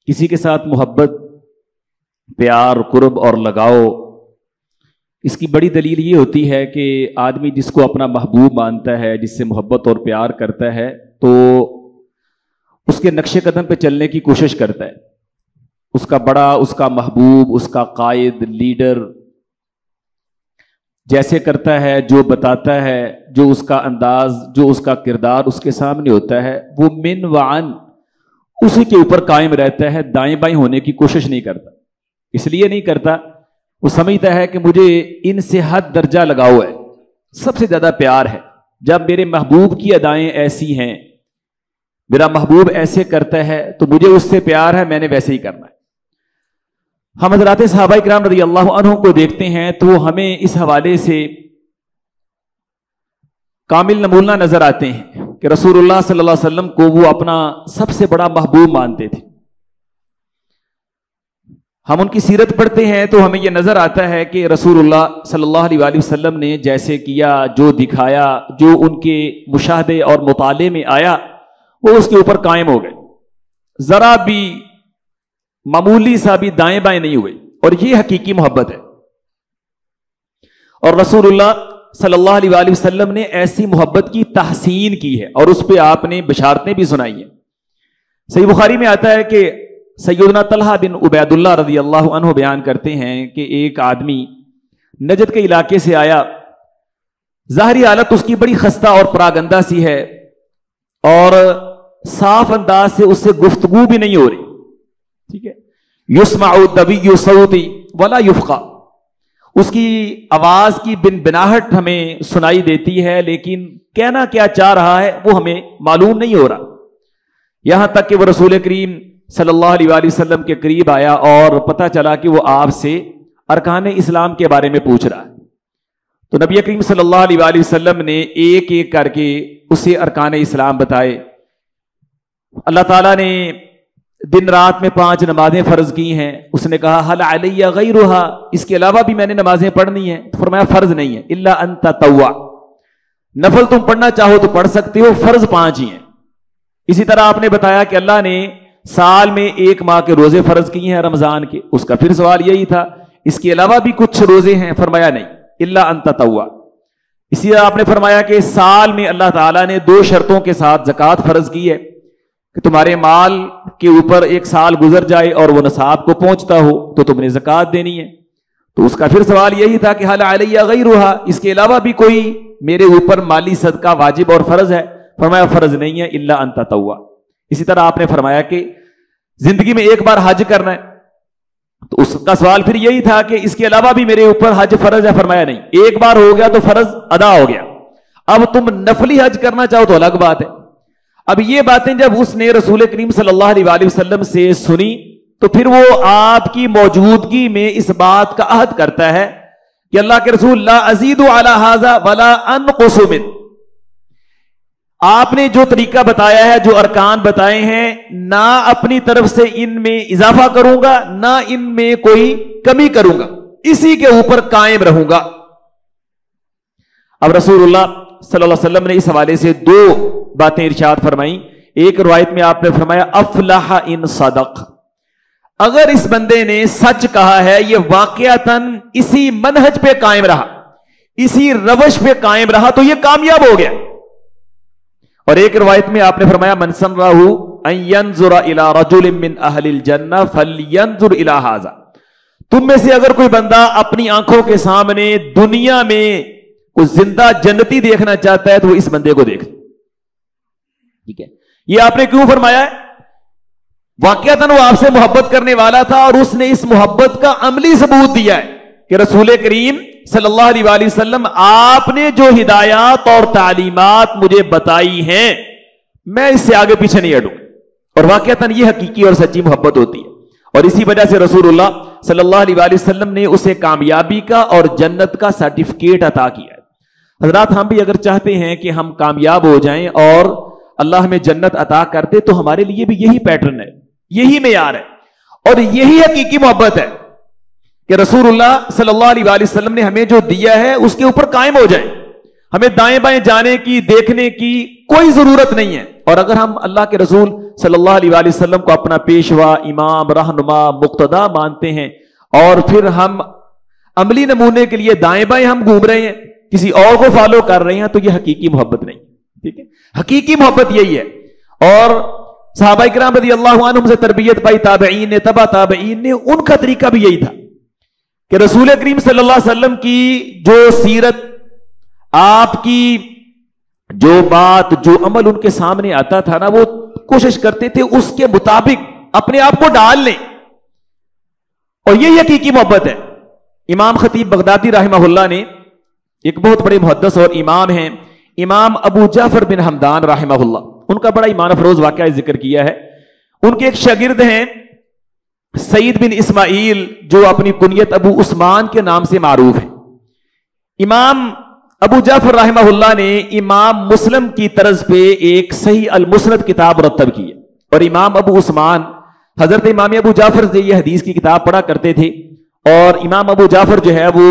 کسی کے ساتھ محبت، پیار، قرب اور لگاؤ، اس کی بڑی دلیل یہ ہوتی ہے کہ آدمی جس کو اپنا محبوب مانتا ہے، جس سے محبت اور پیار کرتا ہے، تو اس کے نقش قدم پہ چلنے کی کوشش کرتا ہے. اس کا بڑا، اس کا محبوب، اس کا قائد، لیڈر جیسے کرتا ہے، جو بتاتا ہے، جو اس کا انداز، جو اس کا کردار اس کے سامنے ہوتا ہے، وہ من وعن اسی کے اوپر قائم رہتا ہے، دائیں بائیں ہونے کی کوشش نہیں کرتا. اس لیے نہیں کرتا، وہ سمجھتا ہے کہ مجھے ان سے حد درجہ لگاؤ ہے، سب سے زیادہ پیار ہے. جب میرے محبوب کی ادائیں ایسی ہیں، میرا محبوب ایسے کرتا ہے، تو مجھے اس سے پیار ہے، میں نے ویسے ہی کرنا ہے. ہم حضرات صحابہ کرام رضی اللہ عنہ کو دیکھتے ہیں تو وہ ہمیں اس حوالے سے کامل نمونہ نظر آتے ہیں کہ رسول اللہ صلی اللہ علیہ وسلم کو وہ اپنا سب سے بڑا محبوب مانتے تھے. ہم ان کی سیرت پڑھتے ہیں تو ہمیں یہ نظر آتا ہے کہ رسول اللہ صلی اللہ علیہ وآلہ وسلم نے جیسے کیا، جو دکھایا، جو ان کے مشاہدے اور مطالعے میں آیا، وہ اس کے اوپر قائم ہو گئے، ذرا بھی معمولی سا بھی دائیں بائیں نہیں ہوئے. اور یہ حقیقی محبت ہے. اور رسول اللہ صلی اللہ علیہ وآلہ وسلم نے ایسی محبت کی تحسین کی ہے اور اس پہ آپ نے بشارتیں بھی سنائی ہیں. صحیح بخاری میں آتا ہے کہ سیدنا طلحہ بن عبید اللہ رضی اللہ عنہ بیان کرتے ہیں کہ ایک آدمی نجد کے علاقے سے آیا، ظاہری حالت اس کی بڑی خستہ اور پراگندہ سی ہے، اور صاف انداز سے اس سے گفتگو بھی نہیں ہو رہی. ٹھیک ہے، یسمع الدوی صوتی ولا یفقہ، اس کی آواز کی بنبناہٹ ہمیں سنائی دیتی ہے، لیکن کہنا کیا چاہ رہا ہے وہ ہمیں معلوم نہیں ہو رہا. یہاں تک کہ وہ رسول کریم صلی اللہ علیہ وآلہ وسلم کے قریب آیا اور پتہ چلا کہ وہ آپ سے ارکان اسلام کے بارے میں پوچھ رہا ہے. تو نبی کریم صلی اللہ علیہ وآلہ وسلم نے ایک ایک کر کے اسے ارکان اسلام بتائے. اللہ تعالیٰ نے دن رات میں 5 نمازیں فرض کی ہیں. اس نے کہا حل علی غیرہا، اس کے علاوہ بھی میں نے نمازیں پڑھنی ہیں. تو فرمایا فرض نہیں ہے، الا ان تطوع، نفل تم پڑھنا چاہو تو پڑھ سکتے ہو، فرض 5 ہی ہیں. اسی طرح آپ نے بتایا کہ اللہ نے سال میں 1 ماہ کے روزے فرض کیے ہیں رمضان کے. اس کا پھر سوال یہی تھا اس کے علاوہ بھی کچھ روزے ہیں؟ فرمایا نہیں، الا ان تطوع. اسی طرح آپ نے فرمایا کہ سال میں اللہ تعالیٰ نے 2 شرطوں کے ساتھ زکوٰۃ فرض کی ہے کہ تمہارے مال کے اوپر 1 سال گزر جائے اور وہ نصاب کو پہنچتا ہو تو تم نے زکوٰۃ دینی ہے. تو اس کا پھر سوال یہی تھا کہ حل علی غیرہا، اس کے علاوہ بھی کوئی میرے اوپر مالی صدقہ واجب اور فرض ہے؟ فرمایا فرض نہیں ہے، الا ان تطوع. اسی طرح آپ نے فرمایا کہ زندگی میں 1 بار حج کرنا ہے. تو اس کا سوال پھر یہی تھا کہ اس کے علاوہ بھی میرے اوپر حج فرض ہے؟ فرمایا نہیں، 1 بار ہو گیا تو فرض ادا ہو گیا. اب تم نفلی حج کرنا چاہو تو الگ بات ہے. اب یہ باتیں جب اس نے رسول کریم صلی اللہ علیہ وآلہ وسلم سے سنی تو پھر وہ آپ کی موجودگی میں اس بات کا عہد کرتا ہے کہ اللہ کے رسول لا ازید علی ھذا ولا انقص من، آپ نے جو طریقہ بتایا ہے، جو ارکان بتائے ہیں، نہ اپنی طرف سے ان میں اضافہ کروں گا، نہ ان میں کوئی کمی کروں گا، اسی کے اوپر قائم رہوں گا. اب رسول اللہ صلی اللہ علیہ وسلم نے اس حوالے سے 2 باتیں ارشاد فرمائیں. ایک روایت میں آپ نے فرمایا افلح ان صدق، اگر اس بندے نے سچ کہا ہے، یہ واقعتاً اسی منہج پہ قائم رہا، اسی روش پہ قائم رہا، تو یہ کامیاب ہو گیا. اور ایک روایت میں آپ نے فرمایا من سرہ ان ينظر الى رجل من اہل الجنہ فلینظر الى ھذا، تم میں سے اگر کوئی بندہ اپنی آنکھوں کے سامنے دنیا میں کوئی زندہ جنتی دیکھنا چاہتا ہے تو وہ اس بندے کو دیکھ. ٹھیک ہے، یہ آپ نے کیوں فرمایا ہے؟ واقعتاً وہ آپ سے محبت کرنے والا تھا اور اس نے اس محبت کا عملی ثبوت دیا ہے کہ رسول کریم صلی اللہ علیہ وآلہ وسلم آپ نے جو ہدایات اور تعلیمات مجھے بتائی ہیں میں اس سے آگے پیچھے نہیں ہٹوں. اور واقعتاً یہ حقیقی اور سچی محبت ہوتی ہے. اور اسی وجہ سے رسول اللہ صلی اللہ علیہ وآلہ وسلم نے اسے کامیابی کا اور جنت کا سرٹیفکیٹ عطا کیا ہے. حضرات ہم بھی اگر چاہتے ہیں کہ ہم کامیاب ہو جائیں اور اللہ ہمیں جنت عطا کرتے تو ہمارے لیے بھی یہی پیٹرن ہے، یہی معیار ہے اور یہی حقیقی محبت ہے کہ رسول اللہ صلی اللہ علیہ وآلہ وسلم نے ہمیں جو دیا ہے اس کے اوپر قائم ہو جائے. ہمیں دائیں بائیں جانے کی، دیکھنے کی کوئی ضرورت نہیں ہے. اور اگر ہم اللہ کے رسول صلی اللہ علیہ وآلہ وسلم کو اپنا پیشوا، امام، رہنما، مقتدا مانتے ہیں اور پھر ہم عملی نمونے کے لیے دائیں بائیں ہم گھوم رہے ہیں، کسی اور کو فالو کر رہے ہیں، تو یہ حقیقی محبت نہیں. ٹھیک ہے، حقیقی محبت یہی ہے. اور صحابہ کرام رضی اللہ عنہم سے تربیت پائی، تابعین نے، تبع تابعین نے، ان کا طریقہ بھی یہی تھا کہ رسول کریم صلی اللہ علیہ وسلم کی جو سیرت، آپ کی جو بات، جو عمل ان کے سامنے آتا تھا نا، وہ کوشش کرتے تھے اس کے مطابق اپنے آپ کو ڈال لیں، اور یہ حقیقی محبت ہے. امام خطیب بغدادی رحمہ اللہ نے، ایک بہت بڑے محدث اور امام ہیں، امام ابو جعفر بن حمدان رحمہ اللہ، ان کا بڑا ایمان افروز واقعہ ذکر کیا ہے. ان کے ایک شاگرد ہیں سعید بن اسماعیل، جو اپنی کنیت ابو عثمان کے نام سے معروف ہے. امام ابو جعفر رحمہ اللہ نے امام مسلم کی طرز پہ ایک صحیح المسند کتاب مرتب کی ہے، اور امام ابو عثمان حضرت امام ابو جعفر سے یہ حدیث کی کتاب پڑھا کرتے تھے، اور امام ابو جعفر جو ہے وہ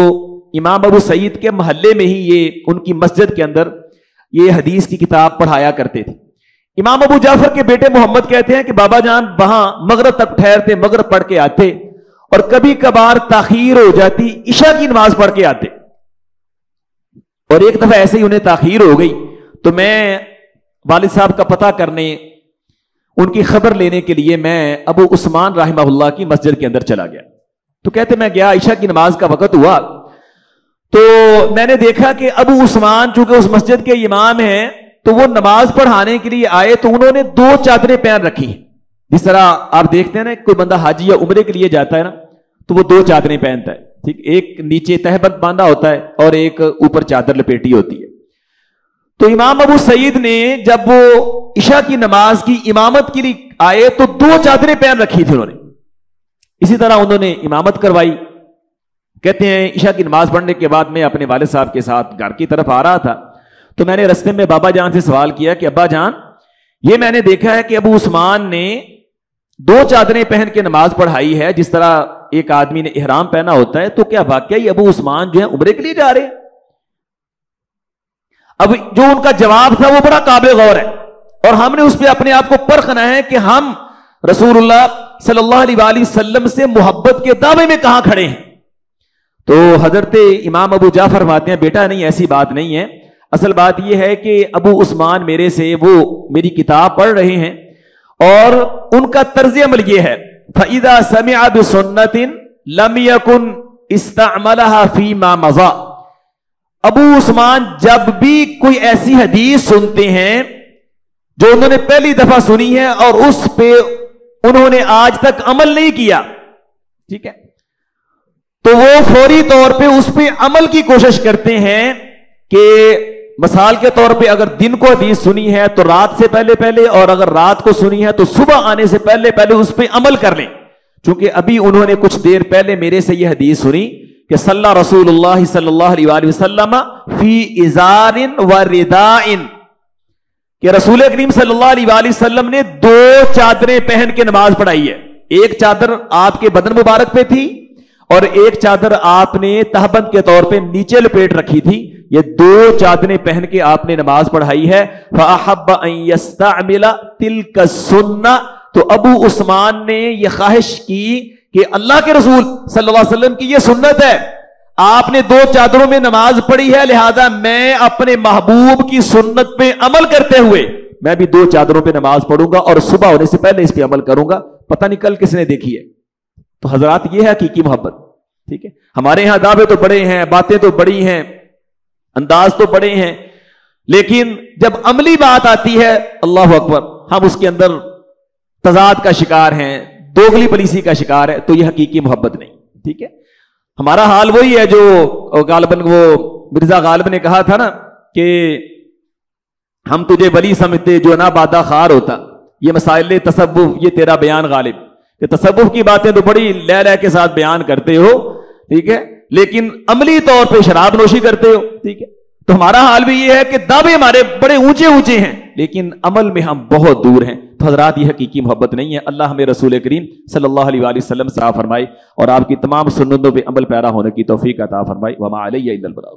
امام ابو سعید کے محلے میں ہی، یہ ان کی مسجد کے اندر یہ حدیث کی کتاب پڑھایا کرتے تھے. امام ابو جعفر کے بیٹے محمد کہتے ہیں کہ بابا جان وہاں مغرب تک ٹھہرتے، مغرب پڑھ کے آتے، اور کبھی کبھار تاخیر ہو جاتی، عشاء کی نماز پڑھ کے آتے. اور ایک دفعہ ایسے ہی انہیں تاخیر ہو گئی، تو میں والد صاحب کا پتہ کرنے، ان کی خبر لینے کے لیے میں ابو عثمان رحمہ اللہ کی مسجد کے اندر چلا گیا. تو کہتے میں گیا، عشاء کی نماز کا وقت ہوا، تو میں نے دیکھا کہ ابو عثمان چونکہ اس مسجد کے امام ہیں، تو وہ نماز پڑھانے کے لیے آئے، تو انہوں نے 2 چادریں پہن رکھی ہیں. جس طرح آپ دیکھتے ہیں نا، کوئی بندہ حاجی یا عمرے کے لیے جاتا ہے نا، تو وہ 2 چادریں پہنتا ہے. ٹھیک، ایک نیچے تہبند باندھا ہوتا ہے اور ایک اوپر چادر لپیٹی ہوتی ہے. تو امام ابو سعید نے جب وہ عشاء کی نماز کی امامت کے لیے آئے، تو 2 چادریں پہن رکھی تھی انہوں نے. اسی طرح انہوں نے امامت کروائی. کہتے ہیں عشاء کی نماز پڑھنے کے بعد میں اپنے والد صاحب کے ساتھ گھر کی طرف آ رہا تھا، تو میں نے رستے میں بابا جان سے سوال کیا کہ ابا جان، یہ میں نے دیکھا ہے کہ ابو عثمان نے 2 چادریں پہن کے نماز پڑھائی ہے، جس طرح ایک آدمی نے احرام پہنا ہوتا ہے، تو کیا واقعی ابو عثمان جو ہے عمرے کے لیے جا رہے ہیں؟ اب جو ان کا جواب تھا وہ بڑا قابل غور ہے، اور ہم نے اس پہ اپنے آپ کو پرکھنا ہے کہ ہم رسول اللہ صلی اللہ علیہ وآلہ وسلم سے محبت کے دعوے میں کہاں کھڑے ہیں. تو حضرت امام ابو جعفر فرماتے ہیں، بیٹا نہیں، ایسی بات نہیں ہے. اصل بات یہ ہے کہ ابو عثمان میرے سے وہ میری کتاب پڑھ رہے ہیں، اور ان کا طرز عمل یہ ہے، فَإِذَا سَمِعَ بِسُنَّةٍ لَمْ يَكُنْ اسْتَعْمَلَهَا فِي مَا مَضَى. ابو عثمان جب بھی کوئی ایسی حدیث سنتے ہیں جو انہوں نے پہلی دفعہ سنی ہے اور اس پہ انہوں نے آج تک عمل نہیں کیا، ٹھیک ہے، تو وہ فوری طور پہ اس پہ عمل کی کوشش کرتے ہیں. کہ مثال کے طور پہ اگر دن کو حدیث سنی ہے تو رات سے پہلے پہلے، اور اگر رات کو سنی ہے تو صبح آنے سے پہلے پہلے اس پہ عمل کر لیں. چونکہ ابھی انہوں نے کچھ دیر پہلے میرے سے یہ حدیث سنی کہ صلی رسول اللہ صلی اللہ علیہ وآلہ وسلم فی ازار و رداء، کہ رسول کریم صلی اللہ علیہ وآلہ وسلم نے 2 چادریں پہن کے نماز پڑھائی ہے. ایک چادر آپ کے بدن مبارک پہ تھی، اور ایک چادر آپ نے تہبند کے طور پہ نیچے لپیٹ رکھی تھی. یہ 2 چادریں پہن کے آپ نے نماز پڑھائی ہے. فَأَحَبَّ أَن يَسْتَعْمِلَ تِلْكَ السُّنَّةِ، تو ابو عثمان نے یہ خواہش کی کہ اللہ کے رسول صلی اللہ علیہ وسلم کی یہ سنت ہے، آپ نے 2 چادروں میں نماز پڑھی ہے، لہذا میں اپنے محبوب کی سنت پہ عمل کرتے ہوئے میں بھی 2 چادروں پہ نماز پڑھوں گا، اور صبح ہونے سے پہلے اس پہ عمل کروں گا. پتہ نہیں کل کس نے دیکھی ہے. تو حضرات یہ ہے حقیقی محبت. ٹھیک ہے، ہمارے یہاں دعوے تو بڑے ہیں، باتیں تو بڑی ہیں، انداز تو بڑے ہیں، لیکن جب عملی بات آتی ہے، اللہ اکبر، ہم اس کے اندر تضاد کا شکار ہیں، دوگلی پلیسی کا شکار ہے. تو یہ حقیقی محبت نہیں. ٹھیک ہے، ہمارا حال وہی ہے جو غالباً وہ مرزا غالب نے کہا تھا نا کہ ہم تجھے ولی سمجھتے جو نہ بادہ خار ہوتا. یہ مسائل تصوف، یہ تیرا بیان غالب، کہ تصوف کی باتیں تو بڑی لے لے کے ساتھ بیان کرتے ہو، ٹھیک ہے، لیکن عملی طور پہ شراب نوشی کرتے ہو. ٹھیک ہے، تو ہمارا حال بھی یہ ہے کہ دعوے ہمارے بڑے اونچے اونچے ہیں، لیکن عمل میں ہم بہت دور ہیں. تو حضرات یہ حقیقی محبت نہیں ہے. اللہ ہمیں رسول کریم صلی اللہ علیہ وآلہ وسلم سے فرمائے اور آپ کی تمام سنتوں پہ عمل پیرا ہونے کی توفیق عطا فرمائے. وما علیہ الا البلاغ.